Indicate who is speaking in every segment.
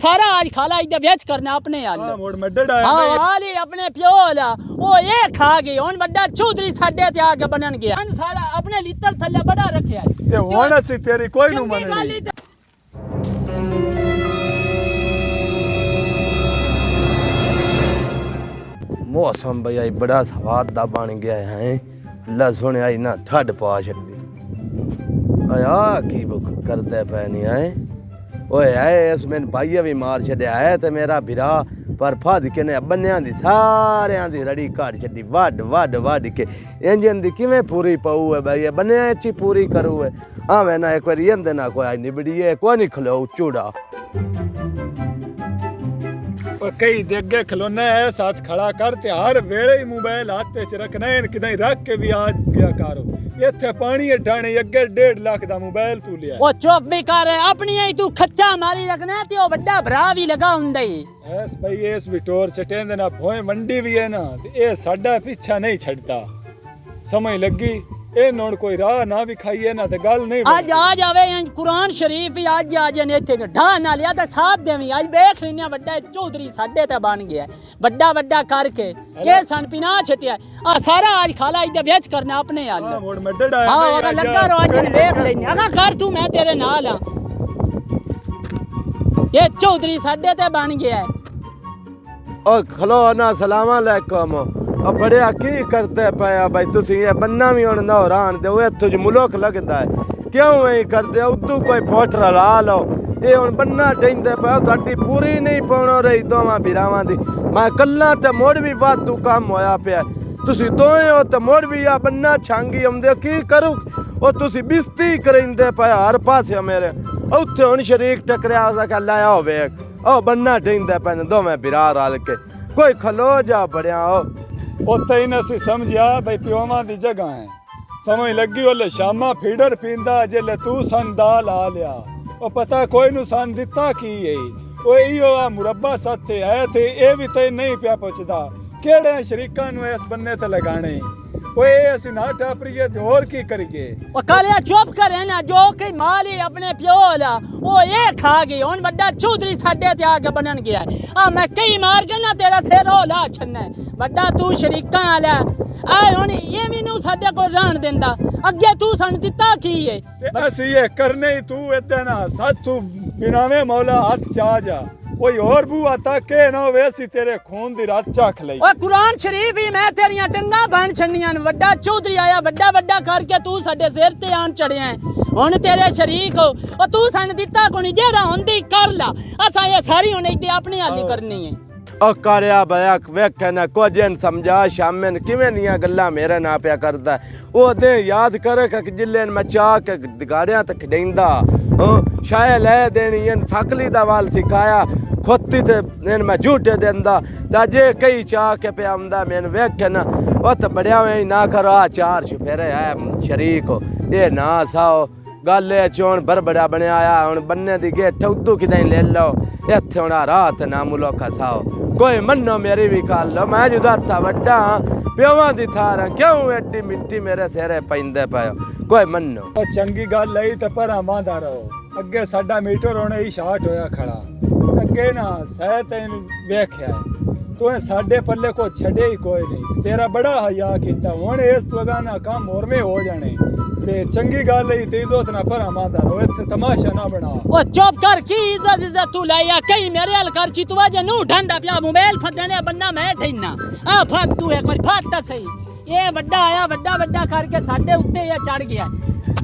Speaker 1: सारा आज खाला इधर बेच करना अपने हाल
Speaker 2: हां मोड़ में डड़ा
Speaker 1: हां हाली अपने प्यो ला ओ ये खा गई हुन बड़ा चौधरी साडे ते आके बनन गया सारा अपने लित्तर थल्ले बड़ा रखया
Speaker 2: ते हुन असि तेरी कोई नु मननी
Speaker 3: मौसम भई बड़ा स्वाद दा बन गया है अल्लाह सुने आई ना ठड पा छड़ी आया की बुक करदे पे नहीं आए ओए आए इस मैन भाईया भी मार छड़या है ते मेरा बिरा पर फद के ने बन्नियां दी सारियां दी रड़ी काट छड़ी वड वड वड के इंजन दी किवें पूरी पाऊ है भाई बन्नियां ची पूरी करू है आवे ना एक बार इंदे ना कोई निबड़ी है कोई नहीं खलो चूड़ा
Speaker 2: कई देगे खिलौना है साथ खड़ा करते हर वेले ही मोबाइल हाथ च रखना है किदाई रख के भी आ गया करो इत्थे पानी ढाणे अगे 1.5 लाख दा मोबाइल तू लिया
Speaker 1: ओ चुप भी कर अपनी ही तू खच्चा मारी रखना ते ओ बड़ा भरा भी लगा हुंदा ही
Speaker 2: एस भाई एस विटोर चटेंदे ना भोए मंडी भी है ना ते ए साडा पीछा नहीं छड़ता समझ लगी ए नोड़ कोई राह ना भी खाइए ना ते गल नहीं
Speaker 1: आज आ जावे कुरान शरीफ ही आज आ जने इथे ढा ना लिया ते साथ देवी आज देख लेने बड़ा चौधरी साडे ते बन गया बड़ा बड़ा करके ये सन पिना छटिया आ सारा आज खाला इधर बेच करना अपने हाल
Speaker 2: हां मोड़ में डड़ा
Speaker 1: हां अगर लगा रो आज देख लेने अगर कर तू मैं तेरे नाल हां ये चौधरी साडे ते बन गया
Speaker 3: ओ खलो ना सलाम अलैकुम अब बड़े की करते पाया भाई तुसी ये बन्ना भी हुन नौरान दे इत्थों ज मुल्क लगदा है क्यों ऐ करदे उदू कोई फोटरा ला लो ये हुन बन्ना टेंदे पाया ਤੁਹਾਡੀ पूरी नहीं पाउणो रही दोवां बिरावां दी मैं कल्ला ते मोड़ भी वाधू काम होया पिया तुसी दोए हो ते मोड़ भी आ बन्ना छांगी आंदे की करू ओ तुसी बिस्ती करिंदे पाया हर पासे मेरे उत्थे हुन शरीक टकरिया सा लाया होवे ओ बन्ना टेंदे पैन दोवें बिरा रल के कोई खलो जा बड़िया ओ
Speaker 2: उत्थे ही नसी समझिया भाई प्योवां दी जगह है समझ लगी ओले शामा फीडर पींदा जेले तू सन दाल आ लिया ओ पता कोई नु सन दिता की है ओ इयो आ मुरब्बा साथे है थे ए भी ते नहीं पिया पुछदा केड़े शरीकां नु इस बन्ने ते लगाने ओए असि ना टापरीए ते और की करिए
Speaker 1: ओ काले चुप करे ना जो के माली अपने प्यो ला ओ ये खा गई हुन बड़ा चौधरी साडे ते आके बनन गया आ मैं कई मार के ना तेरा सिर हो ला छन्ने बड़ा तू शरीकां आला आ हुन ये मेनू साडे को रहन देंदा अगे तू सन दिता की है
Speaker 2: ते असि ये करने ही तू इते ना साथ तू बिनावे मौला हाथ चा जा कोई और बुआ तक के ना वैसी तेरे खून दी रात चाख लई
Speaker 1: ओ कुरान शरीफ ही मैं तेरियां टंगा बन छन्नियां बड़ा चौधरी आया बड़ा बड़ा करके तू साडे सिर ते आन चढ़िया हुन तेरे शरीक हो ओ तू सन दिता कोनी जेड़ा हुंदी कर ला असा ये सारी हुन इते अपनी हाली करनी है
Speaker 3: ओ करया बया वेख ना कोजन समझा शामें किवें दियां गल्लां मेरे ना पिया करदा ओ दे याद करे कि जिले मैं चाक गाड़ियां तक डेंदा शाय ले देनी सकली दा वाल सिखाया खोती ते इन मैं झूठे देंदा जे कई चाह के पे आंदा मैंने वेख ना ओ तो बड़िया में ना करो आ चार छुपेरे है शरीक हो ये ना साओ गल चोन बरबड़ा बनया आया हुन बन्ने दी गेठ उदू किदाई ले लो इत्थे हुन रात ना मुलोका साओ कोई मन्नो मेरी भी कर लो मैं जुदा था वड्डा प्योवां दी थार क्यों एडी मिट्टी मेरे सिरे पैंदे पायो कोई मन्नो
Speaker 2: ओ चंगी गल लई ते पर आवांदा रहो अगे साडा मीटर होने ही शाट होया खड़ा अगे ना सह तेन वेख्या तू साडे पल्ले को छड़े ही कोई नहीं तेरा बड़ा हया कीता हुन इस तो अगा ना काम होर में हो जाने ते चंगी गल लई ते इज्जत ना पर आवांदा रहो इत्थे तमाशा ना बना
Speaker 1: ओ चुप कर की इज्जत तू लाया कई मेरे हल कर ची तू वजह नु ढंडा पिया मोबाइल फदने बन्ना मैं ठैना आ फत तू एक बार फत ता सही ये बड़ा आया बड़ा बड़ा करके साडे उत्ते ये चढ़ गया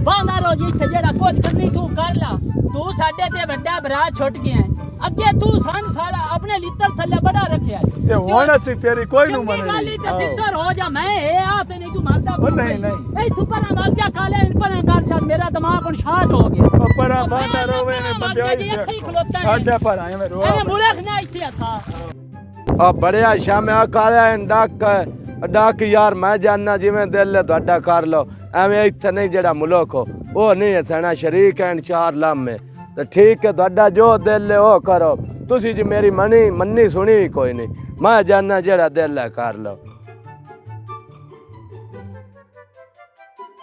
Speaker 1: बाना रोज इत्थे जेड़ा कुछ करनी तू कर ला तू साडे ते बड़ा भरा छुट गया अगे तू सन सारा अपने लित्तर थल्ले बड़ा रखया
Speaker 2: ते हुन असि तेरी कोई नु मननी
Speaker 1: वाली ते लित्तर हो जा मैं ए आ ते नहीं तू मारदा
Speaker 2: नहीं
Speaker 1: ए तू पर मार जा काले पर कर छड़ मेरा दिमाग हुन शाट हो गया
Speaker 2: ओ पर बांदा रोवे ने बंदे से साडे पर आए में रो
Speaker 1: ए मुलक ना इत्थे असा
Speaker 3: आ बड़िया शाम आ काले डाक यार मैं जानना जिवें दिल है ਤੁਹਾਡਾ कर लो एवें इत्थे नहीं जेड़ा मुल्क हो ओ नहीं सना शरीक हैं चार लामे तो ठीक है ਤੁਹਾਡਾ जो दिल है वो करो तुसी जी मेरी मन्नी सुनी कोई नहीं मैं जानना जेड़ा दिल है कर लो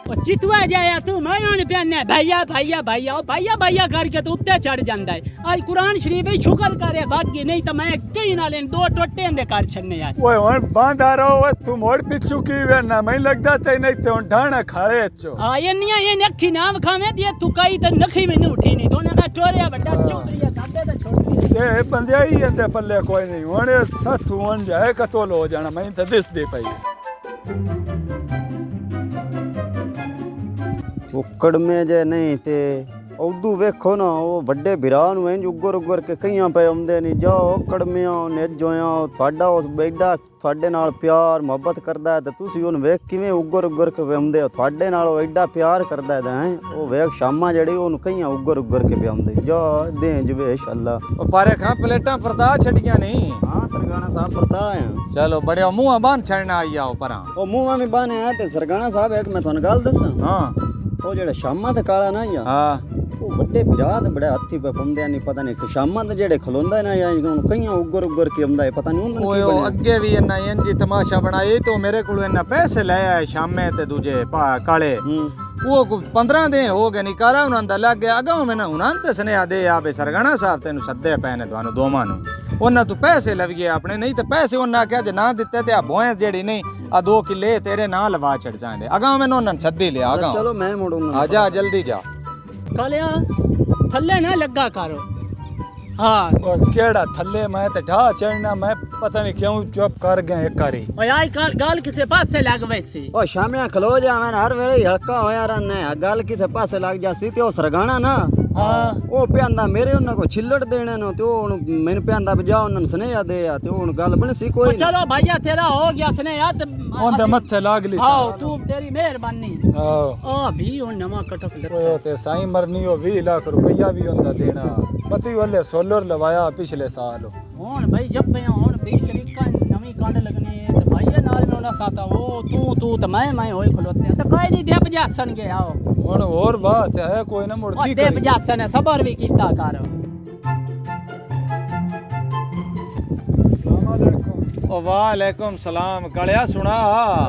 Speaker 1: ਉਹ ਚਿਤਵਾ ਜਾਇਆ ਤੂੰ ਮੈਂ ਉਹਨੇ ਪਿਆਨੇ ਭਈਆ ਭਈਆ ਭਈਆ ਉਹ ਭਈਆ ਭਈਆ ਕਰਕੇ ਤੂੰ ਉੱਤੇ ਚੜ ਜਾਂਦਾ ਹੈ ਅੱਜ ਕੁਰਾਨ ਸ਼ਰੀਫ ਵਿੱਚ ਸ਼ੁਕਰ ਕਰੇ ਬਾਕੀ ਨਹੀਂ ਤਾਂ ਮੈਂ ਕਈ ਨਾਲੇ ਦੋ ਟੋਟੇ ਦੇ ਘਰ ਛੰਨੇ ਆ
Speaker 2: ਓਏ ਹੁਣ ਬਾਂਧਾ ਰਹੋ ਤੂੰ ਮੋੜ ਪਿੱਛੂ ਕੀ ਵੇਨਾ ਮੈਨੂੰ ਲੱਗਦਾ ਤੇ ਨਹੀਂ ਤੇ ਹੁਣ ਢਾਣਾ ਖਾਲੇ ਚੋ
Speaker 1: ਆ ਇਹ ਨਹੀਂ ਇਹ ਨੱਖੀ ਨਾਮ ਖਾਵੇਂ ਦੀ ਤੂੰ ਕਈ ਤੇ ਨਖੀ ਮੈਨੂੰ ਉਠੀ ਨਹੀਂ ਦੋਨਾਂ ਦਾ ਟੋਰਿਆ ਵੱਡਾ ਚੌਧਰੀਆ ਸਾਡੇ ਤੇ ਛੋੜ
Speaker 2: ਇਹ ਬੰਦਿਆ ਹੀ ਇਹਦੇ ਪੱਲੇ ਕੋਈ ਨਹੀਂ ਹੁਣ ਸੱਥੂ ਹੁਣ ਜਾਏ ਕਤਲ ਹੋ ਜਾਣਾ ਮੈਨੂੰ ਤਾਂ ਦਿਸਦੇ ਪਈ
Speaker 4: ਉਕੜ ਮੇ ਜੇ ਨਹੀਂ ਤੇ ਉਦੋਂ ਵੇਖੋ ਨਾ ਉਹ ਵੱਡੇ ਭਰਾ ਨੂੰ ਇੰਜ ਉੱਗਰ ਕੇ ਕਈਆਂ ਪਏ ਆਉਂਦੇ ਨਹੀਂ ਜਾਓ ਉਕੜਮਿਆਂ ਨੇ ਜੋਇਆ ਤੁਹਾਡਾ ਉਸ ਬੈਡਾ ਤੁਹਾਡੇ ਨਾਲ ਪਿਆਰ ਮੁਹੱਬਤ ਕਰਦਾ ਤੇ ਤੁਸੀਂ ਉਹਨੂੰ ਵੇਖ ਕਿਵੇਂ ਉੱਗਰ ਕੇ ਆਉਂਦੇ ਹੋ ਤੁਹਾਡੇ ਨਾਲ ਉਹ ਐਡਾ ਪਿਆਰ ਕਰਦਾ ਹੈ ਉਹ ਵੇਖ ਸ਼ਾਮਾਂ ਜਿਹੜੀ ਉਹਨੂੰ ਕਈਆਂ ਉੱਗਰ ਕੇ ਆਉਂਦੇ ਜਾ ਦੇ ਜਵੇਸ਼ ਅੱਲਾ
Speaker 5: ਉਹ ਪਾਰੇ ਖਾਂ ਪਲੇਟਾਂ ਪਰਦਾ ਛੱਡੀਆਂ ਨਹੀਂ
Speaker 4: ਹਾਂ ਸਰਗਾਣਾ ਸਾਹਿਬ ਪਰਤਾ ਆ
Speaker 5: ਚਲੋ ਬੜੇ ਮੂੰਹਾਂ ਬਾਂਹ ਛੜਨਾ ਆਈ ਆਓ ਪਰਾਂ
Speaker 4: ਉਹ ਮੂੰਹਾਂ ਵਿੱਚ ਬਾਨਿਆ ਤੇ ਸਰਗਾਣਾ ਸਾਹਿਬ ਇੱਕ ਮੈਂ ਤੁਹਾਨੂੰ ਗੱਲ ਦੱਸਾਂ
Speaker 5: ਹਾਂ
Speaker 4: ਉਹ ਜਿਹੜਾ ਸ਼ਾਮਾਂ ਤੇ ਕਾਲਾ ਨਾ ਯਾ
Speaker 5: ਹਾਂ
Speaker 4: ਉਹ ਵੱਡੇ ਵਿਰਾਹ ਤੇ ਬੜੇ ਹੱਥੀ ਪੇ ਪੰਦੇ ਨਹੀਂ ਪਤਾ ਨਹੀਂ ਸ਼ਾਮਾਂ ਤੇ ਜਿਹੜੇ ਖਲੋਂਦਾ ਨਾ ਜਾਂ ਹੁਣ ਕਈਆਂ ਉੱਗਰ ਕੇ ਆਉਂਦਾ ਹੈ ਪਤਾ ਨਹੀਂ ਉਹਨਾਂ
Speaker 5: ਓਏ
Speaker 4: ਨੂੰ
Speaker 5: ਉਹ ਅੱਗੇ ਵੀ ਇਹਨਾਂ ਇੰਜੀ ਤਮਾਸ਼ਾ ਬਣਾਏ ਤੇ ਮੇਰੇ ਕੋਲ ਇਹਨਾਂ ਪੈਸੇ ਲੈ ਆਏ ਸ਼ਾਮੇ ਤੇ ਦੂਜੇ ਕਾਲੇ ਉਹ 15 ਦਿਨ ਹੋ ਗਏ ਨਹੀਂ ਕਾਰਾ ਉਹਨਾਂ ਦਾ ਲੱਗ ਗਿਆ ਅਗਾਂ ਮੈਨਾਂ ਉਹਨਾਂ ਤੇ ਸੁਨੇਹਾ ਦੇ ਆ ਬੇ ਸਰਗਾਣਾ ਸਾਹਿਬ ਤੈਨੂੰ ਸੱਦੇ ਪਏ ਨੇ ਤੁਹਾਨੂੰ ਦੋਵਾਂ ਨੂੰ ਉਹਨਾਂ ਤੋਂ ਪੈਸੇ ਲਵੀਏ ਆਪਣੇ ਨਹੀਂ ਤੇ ਪੈਸੇ ਉਹਨਾਂ ਕਿਹਾ ਜੇ ਨਾ ਦਿੱਤੇ ਤੇ ਆ ਭੋਏ ਜਿਹੜੀ ਨਹੀਂ ਆ 2 ਕਿੱਲੇ ਤੇਰੇ ਨਾਂ ਲਵਾ ਛੱਡ ਜਾਂਦੇ ਅਗਾਂ ਮੈਨੂੰ ਉਹਨਾਂ ਸੱਦੀ ਲਿਆ ਅਗਾਂ
Speaker 4: ਚਲੋ ਮੈਂ ਮੁੜੂੰਗਾ
Speaker 5: ਆ ਜਾ ਜਲਦੀ ਜਾ
Speaker 1: ਕਾਲਿਆ ਥੱਲੇ ਨਾ ਲੱਗਾ ਕਰ ਹਾਂ
Speaker 2: ਉਹ ਕਿਹੜਾ ਥੱਲੇ ਮੈਂ ਤੇ ਢਾ ਚੜਨਾ ਮੈਂ ਪਤਾ ਨਹੀਂ ਕਿਉਂ ਚੁੱਪ ਕਰ ਗਿਆ ਇੱਕ ਵਾਰੀ
Speaker 1: ਓਏ ਆਈ ਗੱਲ ਕਿਸੇ ਪਾਸੇ ਲੱਗ ਵੈਸੇ
Speaker 4: ਉਹ ਸ਼ਾਮਿਆਂ ਖਲੋ ਜਾਵੇਂ ਹਰ ਵੇਲੇ ਹੀ ਹਲਕਾ ਹੋਇਆ ਰਹਿਣਾ ਗੱਲ ਕਿਸੇ ਪਾਸੇ ਲੱਗ ਜਾਸੀ ਤੇ ਉਹ ਸਰਗਾਣਾ ਨਾ
Speaker 1: ਹਾਂ
Speaker 4: ਉਹ ਪਿਆਂਦਾ ਮੇਰੇ ਉਹਨਾਂ ਕੋ ਛਿੱਲੜ ਦੇਣੇ ਨੂੰ ਤੇ ਉਹ ਹੁਣ ਮੈਨੂੰ ਪਿਆਂਦਾ ਵੀ ਜਾ ਉਹਨਾਂ ਨੂੰ ਸੁਨੇਹਾ ਦੇ ਆ ਤੇ ਉਹ ਹੁਣ ਗੱਲ ਬਣ ਸੀ ਕੋਈ
Speaker 1: ਚਲੋ ਭਾਈਆ ਤੇਰਾ ਹੋ ਗਿਆ ਸਨੇ ਯਾਰ
Speaker 2: ਉਹਦੇ ਮੱਥੇ ਲੱਗ ਲਈ
Speaker 1: ਆਓ ਤੂੰ ਤੇਰੀ ਮਿਹਰਬਾਨੀ
Speaker 2: ਆਹੋ
Speaker 1: ਆ ਵੀ ਹੁਣ ਨਵਾਂ ਕਟਕ ਲੱਗਾ
Speaker 2: ਉਹ ਤੇ ਸਾਈ ਮਰਨੀ ਉਹ 20 ਲੱਖ ਰੁਪਈਆ ਵੀ ਹੁੰਦਾ ਦੇਣਾ ਪਤੀ ਵਾਲੇ ਸੋਲਰ ਲਵਾਇਆ ਪਿਛਲੇ ਸਾਲ
Speaker 1: ਹੁਣ ਭਾਈ ਜੱਬ ਪਿਆ ਹੁਣ 20 ਤਰੀਕਾ ਨਵੀਂ ਕੰਡ ਲੱਗਣੀ ਹੈ ਤੇ ਭਾਈਆ ਨਾਲ ਮੈਂ ਉਹਨਾਂ ਸਾਥਾ ਉਹ ਤੂੰ ਤੇ ਮੈਂ ਹੋਏ ਖਲੋਤੇ ਤੇ ਕੋਈ ਨਹੀਂ ਦੇ ਭਜਾਸਣਗੇ ਆਓ
Speaker 2: ਹੁਣ ਹੋਰ ਬਾਤ ਹੈ ਕੋਈ ਨਾ ਮੁੜ ਕੀ
Speaker 1: ਦੇ
Speaker 2: ਕਰੀ
Speaker 1: ਭਜਾਸਣ ਸਬਰ ਵੀ ਕੀਤਾ ਕਰ
Speaker 5: ਉਹ ਵਾਲੇਕੁਮ ਸਲਾਮ ਕਲਿਆ ਸੁਣਾ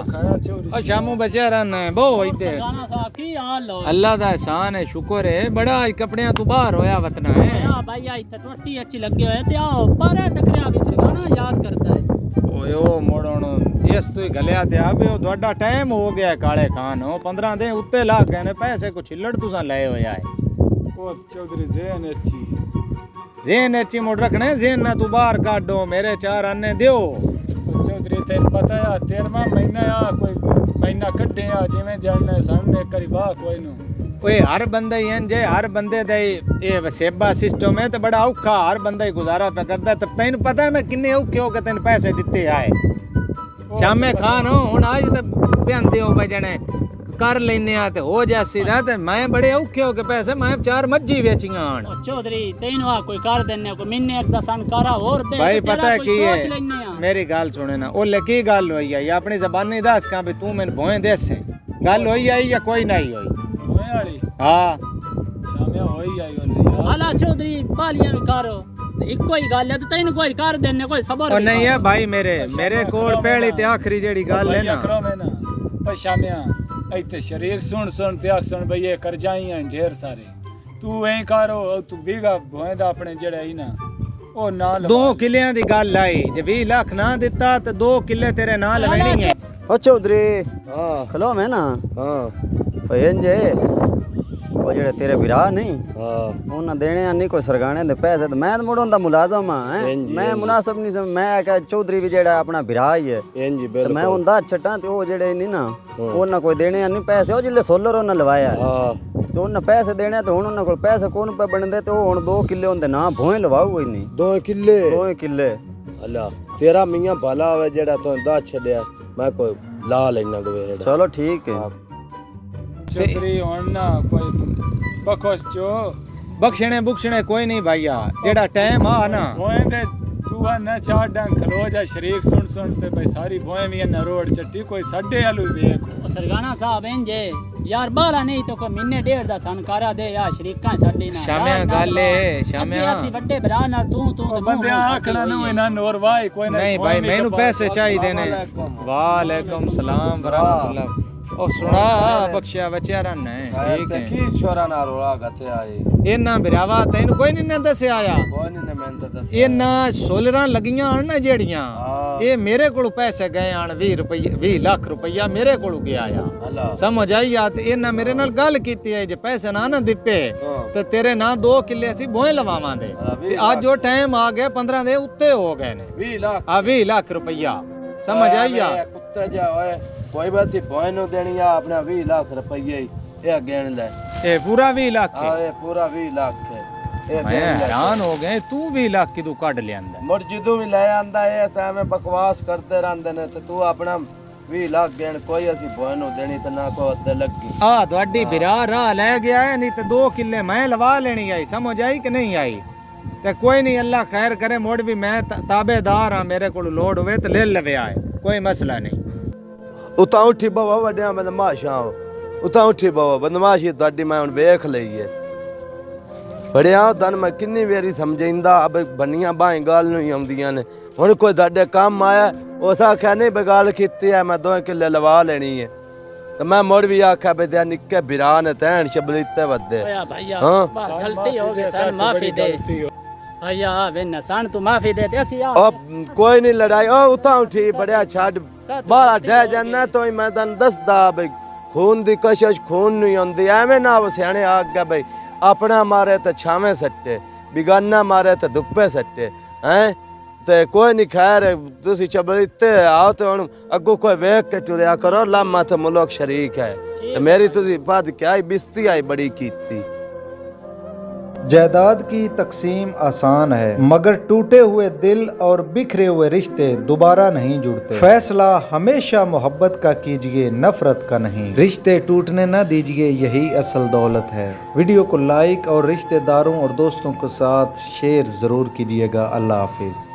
Speaker 2: ਖਾਇਆ ਚੋਰੀ
Speaker 5: ਉਹ ਸ਼ਾਮੂ ਬਚਿਆ ਰਹਿਣਾ ਬਹੁ ਇੱਥੇ
Speaker 1: ਸਰਗਾਣਾ ਸਾਹਿਬ ਕੀ ਹਾਲ ਹੋ
Speaker 5: ਅੱਲਾ ਦਾ ਇਹਸਾਨ ਹੈ ਸ਼ੁਕਰ ਹੈ ਬੜਾ ਅੱਜ ਕੱਪੜਿਆਂ ਤੋਂ ਬਾਹਰ ਹੋਇਆ ਵਤਨਾ ਹੈ
Speaker 1: ਆ ਭਾਈਆ ਇੱਥੇ ਟੋਟੀ ਅੱਛੀ ਲੱਗੇ ਹੋਏ ਤੇ ਆਓ ਪਰ ਟਕਰਿਆ ਵੀ ਸਰਗਾਣਾ ਯਾਦ ਕਰਦਾ ਹੈ
Speaker 5: ਓਏ ਉਹ ਮੋੜਨ ਇਸ ਤੋਂ ਹੀ ਗਲਿਆ ਤੇ ਆ ਵੀ ਉਹ ਤੁਹਾਡਾ ਟਾਈਮ ਹੋ ਗਿਆ ਕਾਲੇ ਖਾਨ ਉਹ 15 ਦਿਨ ਉੱਤੇ ਲਾ ਗਏ ਨੇ ਪੈਸੇ ਕੋ ਛਿੱਲੜ ਤੁਸੀਂ ਲਏ ਹੋਇਆ ਹੈ
Speaker 2: ਉਹ ਚੌਧਰੀ ਜ਼ੇਨ ਅੱਛੀ
Speaker 5: ਜ਼ੇਨ ਅੱਛੀ ਮੋੜ ਰੱਖਣੇ ਜ਼ੇਨ ਨਾ ਤੂੰ ਬਾਹਰ ਕਾਢੋ ਮੇਰੇ 4 ਆਨੇ ਦਿਓ
Speaker 2: ਚੌਧਰੀ ਤੈਨੂੰ ਪਤਾ ਆ 13ਵਾਂ ਮਹੀਨਾ ਆ ਕੋਈ ਮਹੀਨਾ ਕੱਢਿਆ ਜਿਵੇਂ ਜਾਣਨੇ ਸਾਹਮਣੇ ਕਰੀ ਬਾਹ ਕੋਈ ਨੂੰ
Speaker 5: ਓਏ ਹਰ ਬੰਦਾ ਹੀ ਇੰਜ ਹੈ ਹਰ ਬੰਦੇ ਦਾ ਇਹ ਵਸੇਬਾ ਸਿਸਟਮ ਹੈ ਤੇ ਬੜਾ ਔਖਾ ਹਰ ਬੰਦਾ ਹੀ ਗੁਜ਼ਾਰਾ ਪਿਆ ਕਰਦਾ ਤੇ ਤੈਨੂੰ ਪਤਾ ਮੈਂ ਕਿੰਨੇ ਔਖੇ ਹੋ ਕੇ ਤੈਨੂੰ ਪੈਸੇ ਦਿੱਤੇ ਆਏ ਸ਼ਾਮੇ ਖਾਨ ਹੁਣ ਅੱਜ ਤੇ ਪਿਆਂਦੇ ਹੋ ਬਜਣੇ ਕਰ ਲੈਨੇ ਆ ਤੇ ਹੋ ਜਾਸੀ ਦਾ ਤੇ ਮੈਂ ਬੜੇ ਔਖੇ ਹੋ ਕੇ ਪੈਸੇ ਮੈਂ 4 ਮੱਝੀ ਵੇਚੀਆਂ ਆਣ
Speaker 1: ਉਹ ਚੌਧਰੀ ਤੈਨੂੰ ਆ ਕੋਈ ਕਰ ਦਿੰਨੇ ਕੋਈ ਮਹੀਨੇ ਇੱਕ ਦਾ ਸੰਕਾਰਾ ਹੋਰ ਦੇ
Speaker 5: ਭਾਈ
Speaker 1: ਤੇ ਤੇਰਾ
Speaker 5: ਪਤਾ
Speaker 1: ਕੋਈ
Speaker 5: ਕੀ
Speaker 1: ਸੋਚ
Speaker 5: ਹੈ
Speaker 1: ਲੈਨੇ ਆ
Speaker 5: ਮੇਰੀ ਗੱਲ ਸੁਣੇ ਨਾ ਉਹ ਕੀ ਗੱਲ ਹੋਈ ਹੈ ਜਾਂ ਆਪਣੀ ਜ਼ਬਾਨੀ ਦੱਸ ਕਾਂ ਵੀ ਤੂੰ ਮੈਨੂੰ ਭੋਏ ਦੇਸੇ ਗੱਲ ਹੋਈ ਆਈ ਜਾਂ ਕੋਈ ਨਹੀਂ ਹੋਈ
Speaker 2: ਹੋਏ ਵਾਲੀ
Speaker 5: ਹਾਂ
Speaker 2: ਸ਼ਾਮਿਆ ਹੋਈ ਆਈ ਉਹਨੇ ਯਾਰ
Speaker 1: ਹਾਲਾ ਚੌਧਰੀ ਬਾਲੀਆਂ ਵੀ ਕਰੋ ਤੇ ਇੱਕੋ ਹੀ ਗੱਲ ਹੈ ਤੇ ਤੈਨੂੰ ਕੋਈ ਕਰ ਦਿੰਨੇ ਕੋਈ ਸਬਰ
Speaker 5: ਉਹ
Speaker 1: ਵੀ
Speaker 5: ਨਹੀਂ
Speaker 1: ਕਰ।
Speaker 5: ਹੈ ਭਾਈ ਮੇਰੇ ਕੋਲ ਪਹਿਲੀ ਤੇ ਆਖਰੀ ਜਿਹੜੀ ਗੱਲ ਹੈ ਨਾ
Speaker 2: ਕਰੋ ਮੈਂ ਨਾ ਭਾਈ ਸ਼ਾਮਿਆ ਇੱਥੇ ਸ਼ਰੀਕ ਸੁਣ ਤੇ ਆਖ ਸੁਣ ਬਈ ਇਹ ਕਰ ਜਾਈਆਂ ਢੇਰ ਸਾਰੇ ਤੂੰ ਐਂ ਕਰੋ ਤੂੰ ਵੀਗਾ ਭੋਏ ਦਾ ਆਪਣੇ ਜਿਹੜਾ ਹੀ ਨਾ ਉਹ ਨਾਲ
Speaker 5: 2 ਕਿੱਲਿਆਂ ਦੀ ਗੱਲ ਆਈ ਜੇ 20 ਲੱਖ ਨਾ ਦਿੱਤਾ ਤੇ 2 ਕਿੱਲੇ ਤੇਰੇ ਨਾਲ ਲੈਣੀ ਹੈ
Speaker 4: ਉਹ ਚੌਧਰੀ
Speaker 3: ਹਾਂ
Speaker 4: ਖਲੋ ਮੈਂ ਨਾ
Speaker 3: ਹਾਂ
Speaker 4: ਓਏ ਇੰਜੇ ਉਹ ਜਿਹੜੇ ਤੇਰੇ ਵਿਰਾਹ ਨਹੀਂ
Speaker 3: ਹਾਂ
Speaker 4: ਉਹਨਾਂ ਦੇਣੇ ਨਹੀਂ ਕੋਈ ਸਰਗਾਣੇ ਦੇ ਪੈਸੇ ਤੇ ਮੈਂ ਤਾਂ ਮੁੜੋਂ ਦਾ ਮੁਲਾਜ਼ਮ ਆ ਮੈਂ ਮੁਨਾਸਬ ਨਹੀਂ ਮੈਂ ਕਿਹਾ ਚੌਧਰੀ ਵੀ ਜਿਹੜਾ ਆਪਣਾ ਵਿਰਾਹ ਹੀ ਹੈ
Speaker 3: ਇੰਜ
Speaker 4: ਤੇ
Speaker 3: ਬਿਲਕੁਲ
Speaker 4: ਮੈਂ ਹੁੰਦਾ ਛੱਟਾਂ ਤੇ ਉਹ ਜਿਹੜੇ ਨਹੀਂ ਨਾ ਉਹਨਾਂ ਕੋਈ ਦੇਣੇ ਨਹੀਂ ਪੈਸੇ ਉਹ ਜਿਹੜੇ ਸੋਲਰ ਉਹਨਾਂ ਲਵਾਇਆ
Speaker 3: ਹਾਂ
Speaker 4: ਤੇ ਉਹਨਾਂ ਪੈਸੇ ਦੇਣੇ ਤੇ ਹੁਣ ਉਹਨਾਂ ਕੋਲ ਪੈਸੇ ਕੋਨ ਪੇ ਬਣਦੇ ਤੇ ਉਹ ਹੁਣ 2 ਕਿੱਲੇ ਹੁੰਦੇ ਨਾ ਭੋਏ ਲਵਾਉ ਹੀ ਨਹੀਂ
Speaker 3: 2 ਕਿੱਲੇ
Speaker 4: 2 ਕਿੱਲੇ
Speaker 3: ਅੱਲਾ ਤੇਰਾ ਮੀਆਂ ਭਲਾ ਹੋਵੇ ਜਿਹੜਾ ਤੂੰ ਦੱਸ ਛੱਡਿਆ ਮੈਂ ਕੋਈ ਲਾ ਲੈਣਾ ਗਵੇ
Speaker 4: ਚਲੋ ਠੀਕ ਹੈ
Speaker 2: ਚੌਧਰੀ ਹੁਣ ਨਾ ਕੋਈ ਬਖਸ਼ ਚੋ
Speaker 5: ਬਖਸ਼ਣੇ ਬੁਖਸ਼ਣੇ ਕੋਈ ਨਹੀਂ ਭਾਈਆ ਜਿਹੜਾ ਟਾਈਮ ਆ ਨਾ
Speaker 2: ਭੋਏ ਦੇ ਤੂੰ ਆ ਨਾ ਚਾਰ ਡੰਗ ਖਲੋ ਜਾ ਸ਼ਰੀਕ ਸੁਣ ਤੇ ਬਈ ਸਾਰੀ ਭੋਏ ਵੀ ਨਾ ਰੋਡ ਚੱਟੀ ਕੋਈ ਸਾਡੇ ਆਲੂ ਵੇਖ
Speaker 1: ਉਹ ਸਰਗਾਣਾ ਸਾਹਿਬ ਇੰਜੇ ਯਾਰ ਬਾਲਾ ਨਹੀਂ ਤਾਂ ਕੋਈ ਮਹੀਨੇ ਡੇਢ ਦਾ ਸੰਕਾਰਾ ਦੇ ਯਾ ਸ਼ਰੀਕਾਂ ਸਾਡੇ ਨਾਲ
Speaker 5: ਸ਼ਾਮਿਆ
Speaker 1: ਯਾਰ,
Speaker 5: ਗੱਲ
Speaker 1: ਨਾਲ
Speaker 5: ਏ, ਸ਼ਾਮਿਆ।
Speaker 1: ਅੱਗੇ ਅਸੀਂ ਵੱਡੇ ਭਰਾ ਨਾਲ ਤੂੰ ਤੇ ਮੂੰਹ
Speaker 2: ਬੰਦਿਆਂ
Speaker 1: ਨਾਲ
Speaker 2: ਆਖਣਾ
Speaker 1: ਸਾਡੀ
Speaker 2: ਨੂੰ
Speaker 1: ਹੋਈ
Speaker 2: ਇਹਨਾਂ ਨੋਰ ਵਾਈ ਕੋਈ
Speaker 5: ਨਹੀਂ ਭਾਈ ਮੈਨੂੰ ਪੈਸੇ ਚਾਹੀਦੇ ਨੇ ਵਾਲੇਕੁਮ ਸਲਾਮ ਵਰਹਿਮਤੁल्लाह ਉਹ ਸੁਣਾ ਬਖਸ਼ਿਆ ਵਿਚਾਰਾ ਨੇ ਠੀਕ
Speaker 3: ਤੇ
Speaker 5: ਹੈ
Speaker 3: ਕੀ ਸ਼ੋਰਾ ਨਾਲ ਰੋਲਾ ਗਤੇ ਆਏ
Speaker 5: ਇਹਨਾਂ ਭਰਾਵਾ ਤੈਨੂੰ ਕੋਈ ਨਹੀਂ ਦੱਸਿਆ ਆ
Speaker 3: ਕੋਈ ਨਹੀਂ ਮੈਂ ਤਾਂ ਦੱਸ
Speaker 5: ਇਹਨਾਂ ਸੋਲਰਾਂ ਲੱਗੀਆਂ ਹਨ ਨਾ ਜਿਹੜੀਆਂ
Speaker 3: ਹਾਂ।
Speaker 5: ਇਹ ਮੇਰੇ ਕੋਲ ਪੈਸੇ ਗਏ ਆਣ 20 ਰੁਪਏ 20 ਲੱਖ ਰੁਪਈਆ ਮੇਰੇ ਕੋਲ ਗਿਆ ਆ
Speaker 3: ਅੱਲਾ
Speaker 5: ਸਮਝ ਆਈ ਆ ਤੇ ਇਹਨਾਂ ਮੇਰੇ ਨਾਲ ਗੱਲ ਕੀਤੀ ਹੈ ਜੇ ਪੈਸੇ ਨਾ ਦਿੱਤੇ
Speaker 3: ਹਾਂ।
Speaker 5: ਤੇ ਤੇਰੇ ਨਾਂ 2 ਕਿੱਲੇ ਅਸੀਂ ਬੋਏ ਲਵਾਵਾਂਗੇ
Speaker 3: ਹਾਂ, 20
Speaker 5: ਤੇ ਅੱਜ ਉਹ ਟਾਈਮ ਆ ਗਿਆ 15 ਦੇ ਉੱਤੇ ਹੋ ਗਏ ਨੇ
Speaker 3: 20 ਲੱਖ
Speaker 5: ਆ 20 ਲੱਖ ਰੁਪਈਆ ਸਮਝ ਆਈ ਆ
Speaker 3: ਇਹ ਕੁੱਤੇ ਜਾ ਓਏ ਕੋਈ ਬਸ ਬੋਏ ਨੂੰ ਦੇਣੀ ਆ ਆਪਣਾ 20 ਲੱਖ ਰੁਪਏ ਹੀ ਇਹ ਗਿਣ ਲੈ
Speaker 5: ਇਹ ਪੂਰਾ 20 ਲੱਖ
Speaker 3: ਆ
Speaker 5: ਹੈ।
Speaker 3: ਇਹ ਪੂਰਾ 20 ਲੱਖ ਹੈ ਇਹ
Speaker 5: ਮੈਂ
Speaker 3: ਗਿਣ ਲੈ।
Speaker 5: ਹੈਰਾਨ ਹੋ ਗਏ ਤੂੰ 20 ਲੱਖ ਕਿਦੋਂ ਕੱਢ ਲਿਆਂਦਾ
Speaker 3: ਮੁੜ ਜਦੋਂ ਵੀ ਲੈ ਆਂਦਾ ਇਹ ਤਾਂ ਐਵੇਂ ਬਕਵਾਸ ਕਰਦੇ ਰਹਿੰਦੇ ਨੇ ਤੇ ਤੂੰ ਆਪਣਾ 20 ਲੱਖ ਗਿਣ ਕੋਈ ਅਸੀਂ ਬੋਏ ਨੂੰ ਦੇਣੀ ਤੇ ਨਾ ਕੋ ਅੱਧੇ ਲੱਗੀ
Speaker 5: ਆ ਤੁਹਾਡੀ ਬਿਰਾ ਰਾਹ ਲੈ ਗਿਆ ਹੈ ਨਹੀਂ ਤੇ 2 ਕਿੱਲੇ ਮੈਂ ਲਵਾ ਲੈਣੀ ਆਈ ਸਮਝ ਆਈ ਕਿ ਨਹੀਂ ਆਈ ਤੇ ਕੋਈ ਨਹੀਂ ਅੱਲਾ ਖੈਰ ਕਰੇ ਮੋੜ ਵੀ ਮੈਂ ਤਾਬੇਦਾਰ ਆ ਮੇਰੇ ਕੋਲ ਲੋੜ ਹੋਵੇ ਤੇ ਲੈ ਲਵੇ ਆਏ ਕੋਈ ਮਸਲਾ ਨਹੀਂ
Speaker 3: ਉਤਾਂ ਉੱਠੀ ਬਾਬਾ ਵੱਡਿਆਂ ਬਦਮਾਸ਼ਾਂ ਉਤਾਂ ਉੱਠੀ ਬਾਬਾ ਬਦਮਾਸ਼ੀ ਤੁਹਾਡੀ ਮੈਂ ਹੁਣ ਵੇਖ ਲਈ ਹੈ ਬੜਿਆ ਦਨ ਮੈਂ ਕਿੰਨੀ ਵਾਰੀ ਸਮਝਾਈਂਦਾ ਅਬ ਬੰਨੀਆਂ ਬਾਹਾਂ ਗੱਲ ਨੂੰ ਹੀ ਆਉਂਦੀਆਂ ਨੇ ਹੁਣ ਕੋਈ ਤੁਹਾਡੇ ਕੰਮ ਆਇਆ ਉਸ ਆਖਿਆ ਨਹੀਂ ਬਗਾਲ ਕੀਤੀ ਹੈ ਮੈਂ 2 ਕਿੱਲੇ ਲਵਾ ਲੈਣੀ ਹੈ ਤੇ ਮੈਂ ਮੁੜ ਵੀ ਆਖਿਆ ਬਈ ਤੇ ਨਿੱਕੇ ਬਿਰਾ ਨੇ ਤੈਨ ਸ਼ਬਲੀਤੇ ਵੱਧੇ
Speaker 1: ओया भैया
Speaker 3: हाँ।
Speaker 1: बात गलती हो गई सर माफी दे भैया वे नसान तू माफी दे ते ਅਸੀਂ
Speaker 3: ਉਹ ਕੋਈ ਨਹੀਂ ਲੜਾਈ ਉਹ ਉਤਾਂ ਉੱਠੀ ਬੜਿਆ ਛੱਡ ਬਾਹਰ ਡਹਿ ਜਾਣਾ ਤੋਂ ਹੀ ਮੈਂ ਤੈਨੂੰ ਦੱਸਦਾ ਬਈ ਖੂਨ ਦੀ ਕਸ਼ਿਸ਼ ਖੂਨ ਨਹੀਂ ਹੁੰਦੀ ਐਵੇਂ ਨਾ ਉਹ ਸਿਆਣੇ ਆ ਗਿਆ ਬਈ ਆਪਣਾ ਮਾਰੇ ਤੇ ਛਾਵੇਂ ਸੱਟੇ ਬਿਗਾਨਾ ਮਾਰੇ ਤੇ ਧੁੱਪੇ ਸੱਟੇ ਹੈ ਤੇ ਕੋਈ ਨਹੀਂ ਖੈਰ ਤੁਸੀਂ ਚਬਲੀਤੇ ਆਓ ਤੇ ਹੁਣ ਅੱਗੋਂ ਕੋਈ ਵੇਖ ਕੇ ਟੁਰਿਆ ਕਰੋ ਲਾਮਾ ਤੇ ਮੁਲਕ ਸ਼ਰੀਕ ਹੈ ਤੇ ਮੇਰੀ ਤੁਸੀਂ ਬਾਦ ਕਿਆ ਬਿਸਤੀ ਆਈ ਬੜੀ कीती
Speaker 6: जायदाद की तकसीम आसान है मगर टूटे हुए दिल और बिखरे हुए रिश्ते दोबारा नहीं जुड़ते। फैसला हमेशा मोहब्बत का कीजिए, नफरत का नहीं। रिश्ते टूटने न दीजिए, यही असल दौलत है। वीडियो को लाइक और रिश्तेदारों और दोस्तों के साथ शेयर जरूर कीजिएगा। अल्लाह हाफिज।